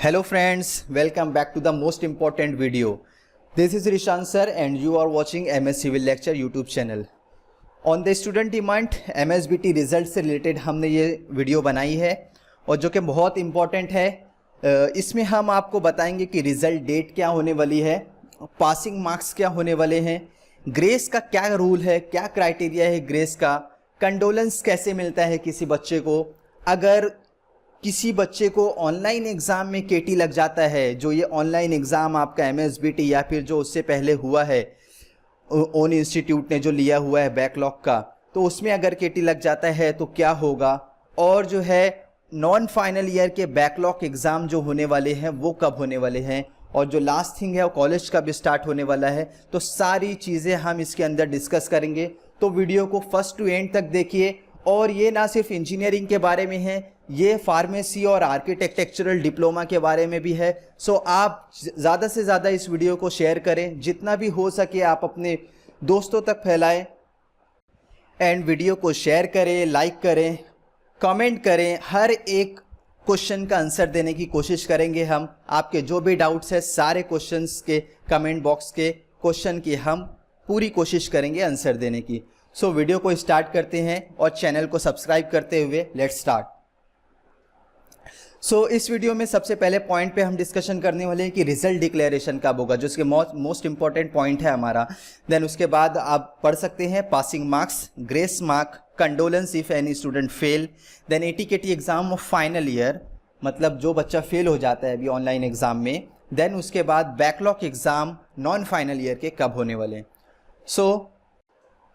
Hello friends, welcome back to the most important video. This is Rishan sir and you are watching MS Civil Lecture YouTube channel. On the student demand MSBT result से related हमने ये video बनाई है और जो कि बहुत important है। इसमें हम आपको बताएंगे कि रिज़ल्ट डेट क्या होने वाली है, पासिंग मार्क्स क्या होने वाले हैं, ग्रेस का क्या रूल है, क्या क्राइटेरिया है ग्रेस का, कंडोलेंस कैसे मिलता है किसी बच्चे को, अगर किसी बच्चे को ऑनलाइन एग्ज़ाम में केटी लग जाता है, जो ये ऑनलाइन एग्ज़ाम आपका MSBT या फिर जो उससे पहले हुआ है ओन इंस्टीट्यूट ने जो लिया हुआ है बैकलॉग का, तो उसमें अगर केटी लग जाता है तो क्या होगा, और जो है नॉन फाइनल ईयर के बैकलॉग एग्ज़ाम जो होने वाले हैं वो कब होने वाले हैं, और जो लास्ट थिंग है वो कॉलेज का भी स्टार्ट होने वाला है। तो सारी चीज़ें हम इसके अंदर डिस्कस करेंगे, तो वीडियो को फर्स्ट टू एंड तक देखिए। और ये ना सिर्फ इंजीनियरिंग के बारे में है, ये फार्मेसी और आर्किटेक्चरल डिप्लोमा के बारे में भी है। सो आप ज़्यादा से ज़्यादा इस वीडियो को शेयर करें, जितना भी हो सके आप अपने दोस्तों तक फैलाएं एंड वीडियो को शेयर करें, लाइक करें, कमेंट करें। हर एक क्वेश्चन का आंसर देने की कोशिश करेंगे हम। आपके जो भी डाउट्स है सारे क्वेश्चंस के कमेंट बॉक्स के क्वेश्चन की हम पूरी कोशिश करेंगे आंसर देने की। सो वीडियो को स्टार्ट करते हैं और चैनल को सब्सक्राइब करते हुए लेट्स स्टार्ट। इस वीडियो में सबसे पहले पॉइंट पे हम डिस्कशन करने वाले हैं कि रिजल्ट डिक्लेरेशन कब होगा, जो इसके मोस्ट इंपॉर्टेंट पॉइंट है हमारा। देन उसके बाद आप पढ़ सकते हैं passing marks, grace mark, condolence if any student fail, then ATKT exam of final year, मतलब जो बच्चा फेल हो जाता है अभी ऑनलाइन एग्जाम में, देन उसके बाद backlog exam non final year के कब होने वाले हैं।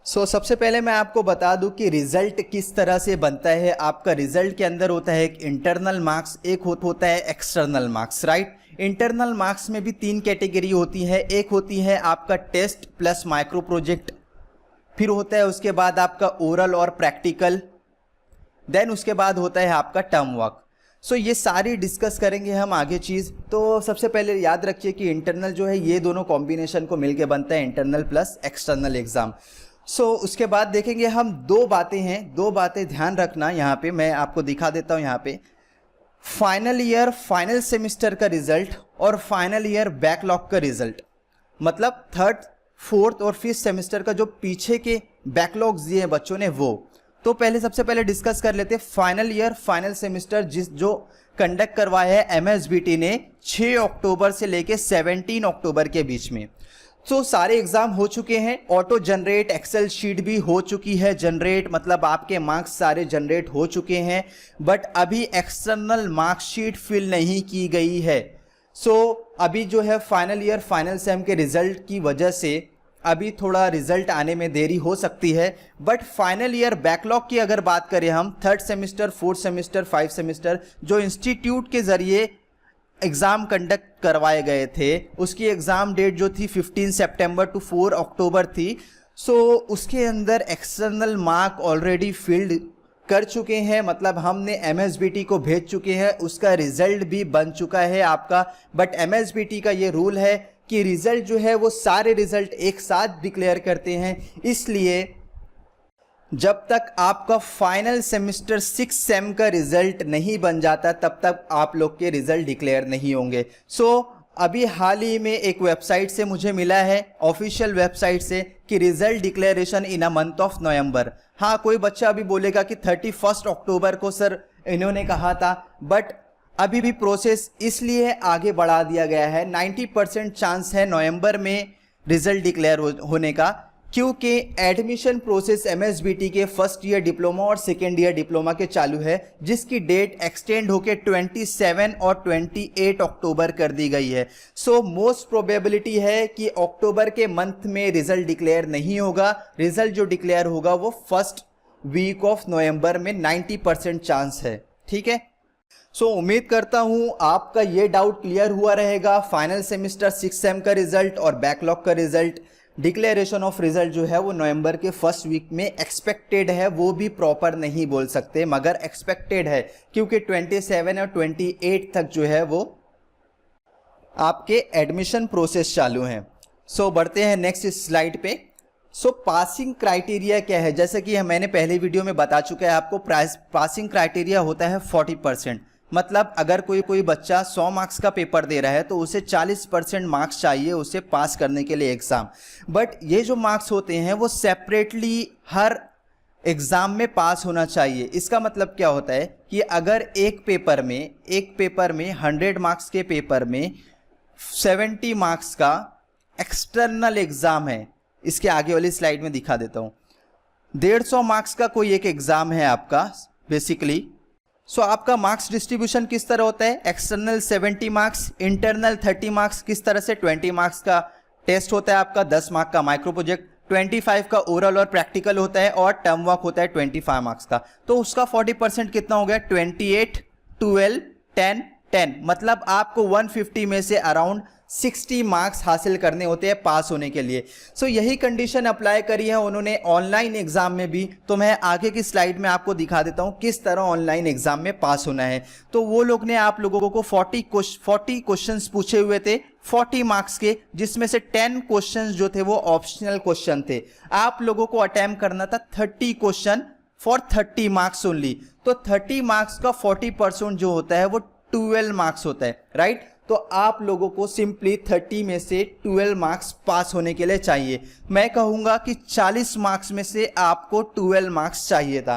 सबसे पहले मैं आपको बता दूं कि रिजल्ट किस तरह से बनता है। आपका रिजल्ट के अंदर होता है एक इंटरनल मार्क्स, एक होता है external marks, right. Internal marks में भी तीन कैटेगरी होती है। एक होती है आपका टेस्ट प्लस माइक्रो प्रोजेक्ट, फिर होता है उसके बाद आपका ओरल और प्रैक्टिकल, देन उसके बाद होता है आपका टर्म वर्क। ये सारी डिस्कस करेंगे हम आगे चीज़। तो सबसे पहले याद रखिए कि इंटरनल जो है ये दोनों कॉम्बिनेशन को मिलके बनता है, इंटरनल प्लस एक्सटर्नल एग्जाम। उसके बाद देखेंगे हम दो बातें हैं, दो बातें ध्यान रखना। यहाँ पे मैं आपको दिखा देता हूँ। यहाँ पे फाइनल ईयर फाइनल सेमेस्टर का रिजल्ट और फाइनल ईयर बैकलॉग का रिजल्ट, मतलब थर्ड फोर्थ और फिफ्थ सेमेस्टर का जो पीछे के बैकलॉग्स दिए हैं बच्चों ने वो। तो पहले सबसे पहले डिस्कस कर लेते हैं फाइनल ईयर फाइनल सेमेस्टर जो कंडक्ट करवाया है MSBT ने 6 अक्टूबर से लेके 17 अक्टूबर के बीच में। सारे एग्जाम हो चुके हैं, ऑटो जनरेट एक्सेल शीट भी हो चुकी है जनरेट, मतलब आपके मार्क्स सारे जनरेट हो चुके हैं, बट अभी एक्सटर्नल मार्कशीट फिल नहीं की गई है। अभी जो है फाइनल ईयर फाइनल सेम के रिजल्ट की वजह से अभी थोड़ा रिजल्ट आने में देरी हो सकती है। बट फाइनल ईयर बैकलॉग की अगर बात करें हम, third semester, fourth semester, 5 semester जो इंस्टीट्यूट के जरिए एग्ज़ाम कंडक्ट करवाए गए थे, उसकी एग्ज़ाम डेट जो थी 15 सितंबर टू 4 अक्टूबर थी। उसके अंदर एक्सटर्नल मार्क ऑलरेडी फिल्ड कर चुके हैं, मतलब हमने MSBT को भेज चुके हैं, उसका रिजल्ट भी बन चुका है आपका। बट MSBT का ये रूल है कि रिजल्ट जो है वो सारे रिजल्ट एक साथ डिक्लेयर करते हैं, इसलिए जब तक आपका फाइनल सेमेस्टर 6 सेम का रिजल्ट नहीं बन जाता तब तक आप लोग के रिजल्ट डिक्लेयर नहीं होंगे। अभी हाल ही में एक वेबसाइट से मुझे मिला है, ऑफिशियल वेबसाइट से, कि result declaration in a month of November. हाँ, कोई बच्चा अभी बोलेगा कि 31 अक्टूबर को सर इन्होंने कहा था, बट अभी भी प्रोसेस इसलिए आगे बढ़ा दिया गया है। 90% चांस है नवंबर में रिजल्ट डिक्लेयर होने का, क्योंकि एडमिशन प्रोसेस MSBT के फर्स्ट ईयर डिप्लोमा और सेकेंड ईयर डिप्लोमा के चालू है, जिसकी डेट एक्सटेंड होकर 27 और 28 अक्टूबर कर दी गई है। मोस्ट प्रोबेबिलिटी है कि अक्टूबर के मंथ में रिजल्ट डिक्लेयर नहीं होगा। रिजल्ट जो डिक्लेयर होगा वो फर्स्ट वीक ऑफ नवंबर में 90% चांस है, ठीक है। उम्मीद करता हूं आपका ये डाउट क्लियर हुआ रहेगा। फाइनल सेमेस्टर 6 सेम का रिजल्ट और बैकलॉग का रिजल्ट, डिक्लेरेशन ऑफ रिजल्ट जो है वो नवंबर के फर्स्ट वीक में एक्सपेक्टेड है, वो भी प्रॉपर नहीं बोल सकते मगर एक्सपेक्टेड है, क्योंकि 27 और 28 तक जो है वो आपके एडमिशन प्रोसेस चालू हैं। बढ़ते हैं नेक्स्ट स्लाइड पे। पासिंग क्राइटेरिया क्या है, जैसे कि मैंने पहले वीडियो में बता चुका है आपको, पासिंग क्राइटेरिया होता है 40%। मतलब अगर कोई बच्चा 100 मार्क्स का पेपर दे रहा है तो उसे 40% मार्क्स चाहिए उसे पास करने के लिए एग्ज़ाम। बट ये जो मार्क्स होते हैं वो सेपरेटली हर एग्ज़ाम में पास होना चाहिए। इसका मतलब क्या होता है कि अगर एक पेपर में 100 मार्क्स के पेपर में 70 मार्क्स का एक्सटर्नल एग्ज़ाम है, इसके आगे वाली स्लाइड में दिखा देता हूँ। 150 मार्क्स का कोई एक एग्ज़ाम है आपका बेसिकली। सो आपका मार्क्स डिस्ट्रीब्यूशन किस तरह होता है, एक्सटर्नल 70 मार्क्स, इंटरनल 30 मार्क्स, किस तरह से 20 मार्क्स का टेस्ट होता है आपका, 10 मार्क्स का माइक्रो प्रोजेक्ट, 25 का ओरल और प्रैक्टिकल होता है और टर्म वर्क होता है 25 मार्क्स का। तो उसका 40% कितना हो गया, 28, 12, 10, 10, मतलब आपको 150 में से अराउंड 60 मार्क्स हासिल करने होते हैं पास होने के लिए। सो यही कंडीशन अप्लाई करी है उन्होंने ऑनलाइन एग्जाम में भी। तो मैं आगे की स्लाइड में आपको दिखा देता हूं किस तरह ऑनलाइन एग्जाम में पास होना है। तो वो लोग ने आप लोगों को 40 क्वेश्चंस पूछे हुए थे 40 मार्क्स के, जिसमें से 10 क्वेश्चंस जो थे वो ऑप्शनल क्वेश्चन थे। आप लोगों को अटेम्प्ट करना था 30 क्वेश्चन फॉर 30 मार्क्स ओनली। तो 30 मार्क्स का 40% जो होता है वो 12 मार्क्स होता है, राइट। तो आप लोगों को सिंपली 30 में से 12 मार्क्स पास होने के लिए चाहिए। मैं कहूंगा कि 40 मार्क्स में से आपको 12 मार्क्स चाहिए था।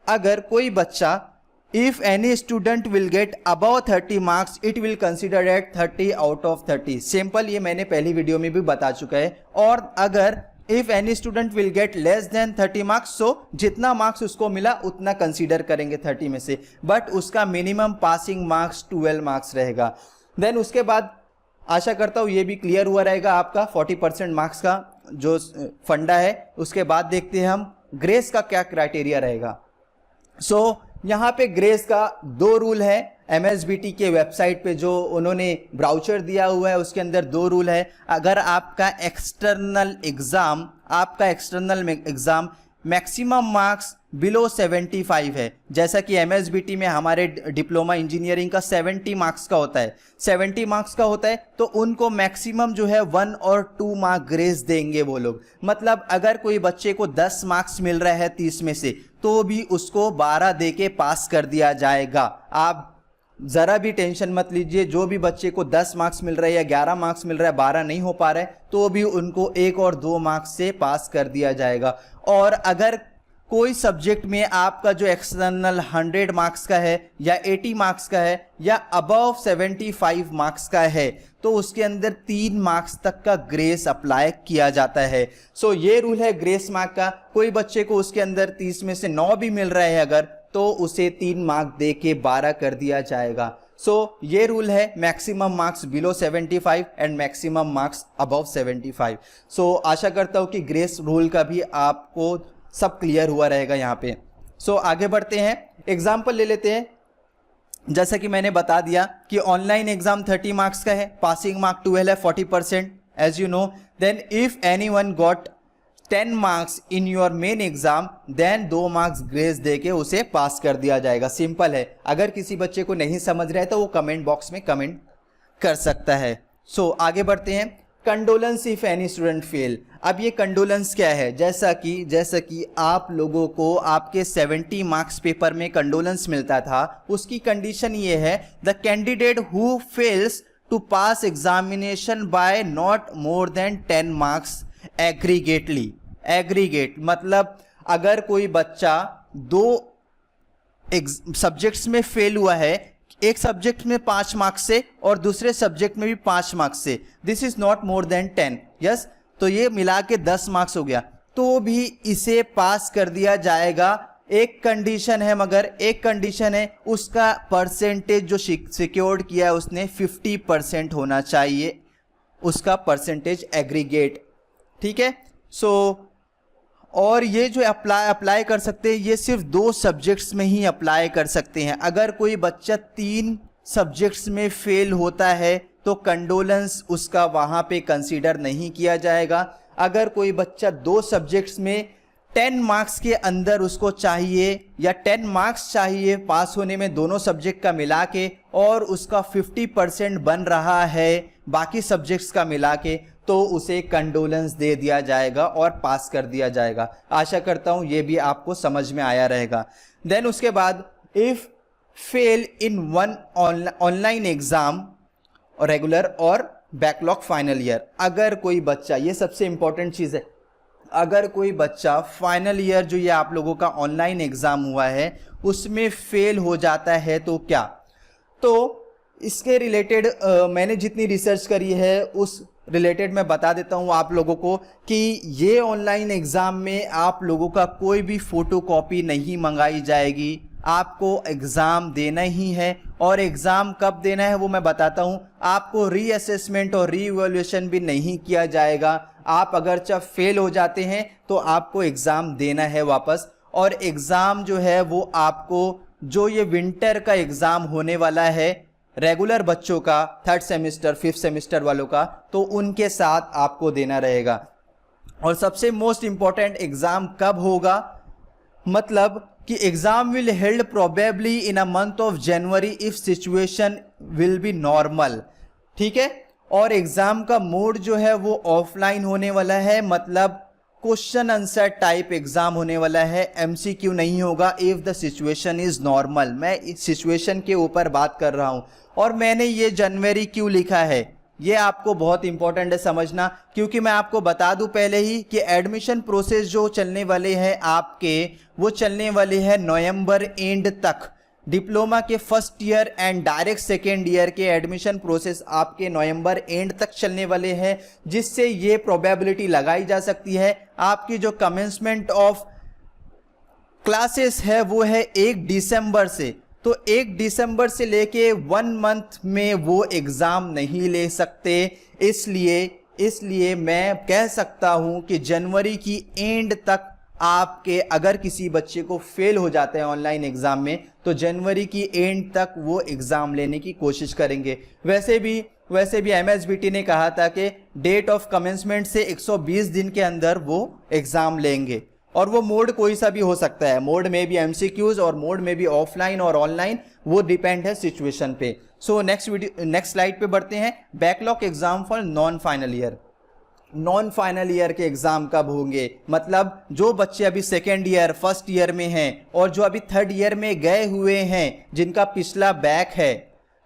अगर कोई बच्चा, if any student will gate above 30 marks it will consider at 30 out of 30। Simple, ये मैंने पहली वीडियो में भी बता चुका है। और अगर if any student will get less than 30 marks, so जितना मार्क्स उसको मिला उतना कंसीडर करेंगे 30 में से, बट उसका मिनिमम पासिंग मार्क्स 12 मार्क्स रहेगा। देन उसके बाद आशा करता हूँ ये भी क्लियर हुआ रहेगा आपका 40% मार्क्स का जो फंडा है। उसके बाद देखते हैं हम ग्रेस का क्या क्राइटेरिया रहेगा। सो यहाँ पे ग्रेस का 2 रूल है। MSBT के वेबसाइट पे जो उन्होंने ब्राउचर दिया हुआ है उसके अंदर 2 रूल है। अगर आपका external exam maximum marks below 75 है, जैसा कि MSBT में हमारे डिप्लोमा इंजीनियरिंग का 70 मार्क्स का होता है, 70 मार्क्स का होता है, तो उनको मैक्सिमम जो है 1 और 2 मार्क ग्रेस देंगे वो लोग। मतलब अगर कोई बच्चे को 10 मार्क्स मिल रहा है 30 में से, तो भी उसको 12 दे के पास कर दिया जाएगा। आप ज़रा भी टेंशन मत लीजिए, जो भी बच्चे को 10 मार्क्स मिल रहा है या 11 मार्क्स मिल रहा है, 12 नहीं हो पा रहा है, तो भी उनको 1 और 2 मार्क्स से पास कर दिया जाएगा। और अगर कोई सब्जेक्ट में आपका जो एक्सटर्नल 100 मार्क्स का है या 80 मार्क्स का है या अबव 75 मार्क्स का है, तो उसके अंदर 3 मार्क्स तक का ग्रेस अप्लाई किया जाता है। सो ये रूल है ग्रेस मार्क का। कोई बच्चे को उसके अंदर 30 में से 9 भी मिल रहा है अगर, तो उसे 3 मार्क दे के 12 कर दिया जाएगा। सो ये रूल है maximum marks below 75 and maximum marks above 75। सो आशा करता हूँ कि ग्रेस रूल का भी आपको सब क्लियर हुआ रहेगा यहाँ पे। सो आगे बढ़ते हैं, एग्जाम्पल ले लेते हैं। जैसा कि मैंने बता दिया कि ऑनलाइन एग्जाम 30 मार्क्स का है, पासिंग मार्क 12 है 40% as you know. Then if anyone got 10 marks in your main exam, then 2 marks grace देके उसे पास कर दिया जाएगा। सिंपल है। अगर किसी बच्चे को नहीं समझ रहा है तो वो कमेंट बॉक्स में कमेंट कर सकता है। सो आगे बढ़ते हैं, condolence if any student fail. अब ये कंडोलेंस क्या है, जैसा कि आप लोगों को आपके 70 मार्क्स पेपर में कंडोलेंस मिलता था, उसकी कंडीशन ये है, the candidate who fails to pass examination by not more than 10 marks aggregately. Aggregate मतलब अगर कोई बच्चा 2 सब्जेक्ट्स में फेल हुआ है, एक सब्जेक्ट में 5 मार्क्स से और दूसरे सब्जेक्ट में भी 5 मार्क्स से, this is not more than 10, yes, तो ये मिला के 10 मार्क्स हो गया, तो भी इसे पास कर दिया जाएगा। एक कंडीशन है, मगर एक कंडीशन है, उसका परसेंटेज जो सिक्योर्ड किया है उसने 50% होना चाहिए, उसका परसेंटेज एग्रीगेट, ठीक है। सो और ये जो अप्लाई कर सकते हैं, ये सिर्फ 2 सब्जेक्ट्स में ही अप्लाई कर सकते हैं। अगर कोई बच्चा 3 सब्जेक्ट्स में फेल होता है तो कंडोलेंस उसका वहाँ पे कंसीडर नहीं किया जाएगा। अगर कोई बच्चा 2 सब्जेक्ट्स में 10 मार्क्स के अंदर उसको चाहिए या 10 मार्क्स चाहिए पास होने में दोनों सब्जेक्ट का मिला के, और उसका 50% बन रहा है बाकी सब्जेक्ट्स का मिला के, तो उसे कंडोलेंस दे दिया जाएगा और पास कर दिया जाएगा। आशा करता हूँ ये भी आपको समझ में आया रहेगा। देन उसके बाद if fail in one online exam regular और बैकलॉग फाइनल ईयर। अगर कोई बच्चा, ये सबसे इंपॉर्टेंट चीज़ है, अगर कोई बच्चा फाइनल ईयर जो ये आप लोगों का ऑनलाइन एग्जाम हुआ है उसमें फेल हो जाता है तो क्या, तो इसके रिलेटेड मैंने जितनी रिसर्च करी है उस रिलेटेड मैं बता देता हूँ आप लोगों को कि ये ऑनलाइन एग्ज़ाम में आप लोगों का कोई भी फ़ोटोकॉपी नहीं मंगाई जाएगी। आपको एग्ज़ाम देना ही है, और एग्ज़ाम कब देना है वो मैं बताता हूँ। आपको रीअसेसमेंट और रीइवैल्यूएशन भी नहीं किया जाएगा। आप अगर जब फेल हो जाते हैं तो आपको एग्ज़ाम देना है वापस, और एग्ज़ाम जो है वो आपको, जो ये विंटर का एग्ज़ाम होने वाला है रेगुलर बच्चों का, 3rd सेमेस्टर 5th सेमेस्टर वालों का, तो उनके साथ आपको देना रहेगा। और सबसे मोस्ट इम्पॉर्टेंट, एग्ज़ाम कब होगा, मतलब कि exam will held probably in a month of January if situation will be normal, ठीक है। और एग्ज़ाम का मोड जो है वो ऑफलाइन होने वाला है, मतलब क्वेश्चन आंसर टाइप एग्जाम होने वाला है, एमसीक्यू नहीं होगा। If the situation is normal, मैं इस सिचुएशन के ऊपर बात कर रहा हूं। और मैंने ये जनवरी क्यों लिखा है ये आपको बहुत इंपॉर्टेंट है समझना, क्योंकि मैं आपको बता दूं पहले ही कि एडमिशन प्रोसेस जो चलने वाले हैं आपके, वो चलने वाले हैं नवंबर एंड तक। डिप्लोमा के first year and direct second year के एडमिशन प्रोसेस आपके नवंबर एंड तक चलने वाले हैं, जिससे ये प्रोबेबिलिटी लगाई जा सकती है आपकी जो कमेंसमेंट ऑफ क्लासेस है वो है 1 दिसंबर से। तो 1 दिसंबर से लेके 1 मंथ में वो एग्ज़ाम नहीं ले सकते, इसलिए मैं कह सकता हूं कि जनवरी की एंड तक आपके, अगर किसी बच्चे को फेल हो जाते हैं ऑनलाइन एग्ज़ाम में, तो जनवरी की एंड तक वो एग्ज़ाम लेने की कोशिश करेंगे। वैसे भी एमएसबीटी ने कहा था कि डेट ऑफ कमेंसमेंट से 120 दिन के अंदर वो एग्ज़ाम लेंगे, और वो मोड कोई सा भी हो सकता है। मोड में भी एमसीक्यूज और मोड में भी ऑफलाइन और ऑनलाइन, वो डिपेंड है सिचुएशन पे। सो नेक्स्ट स्लाइड पे बढ़ते हैं। Backlog exam for non final year. Non final year के एग्जाम कब होंगे, मतलब जो बच्चे अभी सेकेंड ईयर फर्स्ट ईयर में हैं और जो अभी 3rd ईयर में गए हुए हैं, जिनका पिछला बैक है,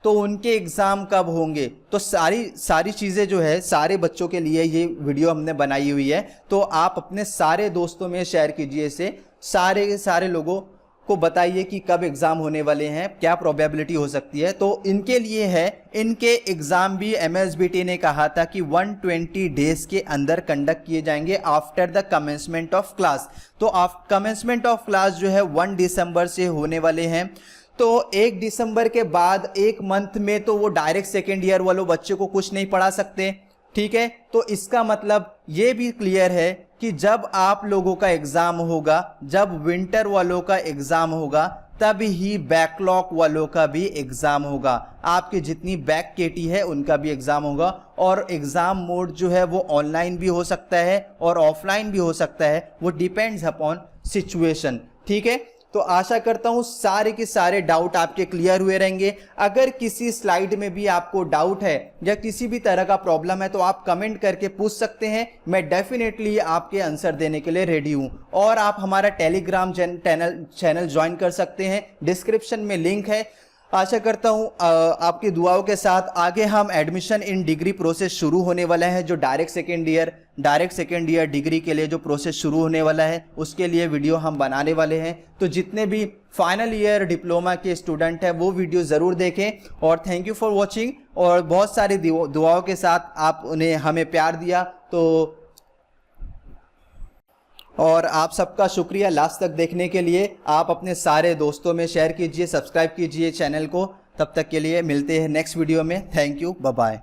तो उनके एग्ज़ाम कब होंगे। तो सारी चीज़ें जो है सारे बच्चों के लिए ये वीडियो हमने बनाई हुई है, तो आप अपने सारे दोस्तों में शेयर कीजिए इसे, सारे लोगों को बताइए कि कब एग्ज़ाम होने वाले हैं, क्या प्रोबेबिलिटी हो सकती है। तो इनके लिए है, इनके एग्ज़ाम भी एमएसबीटी ने कहा था कि 120 डेज के अंदर कंडक्ट किए जाएंगे after the commencement of class. तो कमेंसमेंट ऑफ क्लास जो है 1 दिसंबर से होने वाले हैं। तो 1 दिसंबर के बाद 1 मंथ में तो वो डायरेक्ट सेकेंड ईयर वालों बच्चे को कुछ नहीं पढ़ा सकते, ठीक है। तो इसका मतलब ये भी क्लियर है कि जब आप लोगों का एग्जाम होगा, जब विंटर वालों का एग्जाम होगा, तब ही बैकलॉग वालों का भी एग्जाम होगा। आपकी जितनी बैक केटी है उनका भी एग्जाम होगा, और एग्जाम मोड जो है वो ऑनलाइन भी हो सकता है और ऑफलाइन भी हो सकता है, वो डिपेंड्स अपॉन सिचुएशन, ठीक है। तो आशा करता हूं सारे के सारे डाउट आपके क्लियर हुए रहेंगे। अगर किसी स्लाइड में भी आपको डाउट है या किसी भी तरह का प्रॉब्लम है तो आप कमेंट करके पूछ सकते हैं, मैं डेफिनेटली आपके आंसर देने के लिए रेडी हूं। और आप हमारा टेलीग्राम चैनल ज्वाइन कर सकते हैं, डिस्क्रिप्शन में लिंक है। आशा करता हूं आपकी दुआओं के साथ आगे हम एडमिशन इन डिग्री प्रोसेस शुरू होने वाला है, जो डायरेक्ट सेकेंड ईयर डिग्री के लिए जो प्रोसेस शुरू होने वाला है उसके लिए वीडियो हम बनाने वाले हैं। तो जितने भी फाइनल ईयर डिप्लोमा के स्टूडेंट हैं वो वीडियो ज़रूर देखें, और थैंक यू फॉर वॉचिंग। और बहुत सारी दुआओं के साथ आपने हमें प्यार दिया, तो और आप सबका शुक्रिया लास्ट तक देखने के लिए। आप अपने सारे दोस्तों में शेयर कीजिए, सब्सक्राइब कीजिए चैनल को। तब तक के लिए मिलते हैं नेक्स्ट वीडियो में। Thank you, bye bye.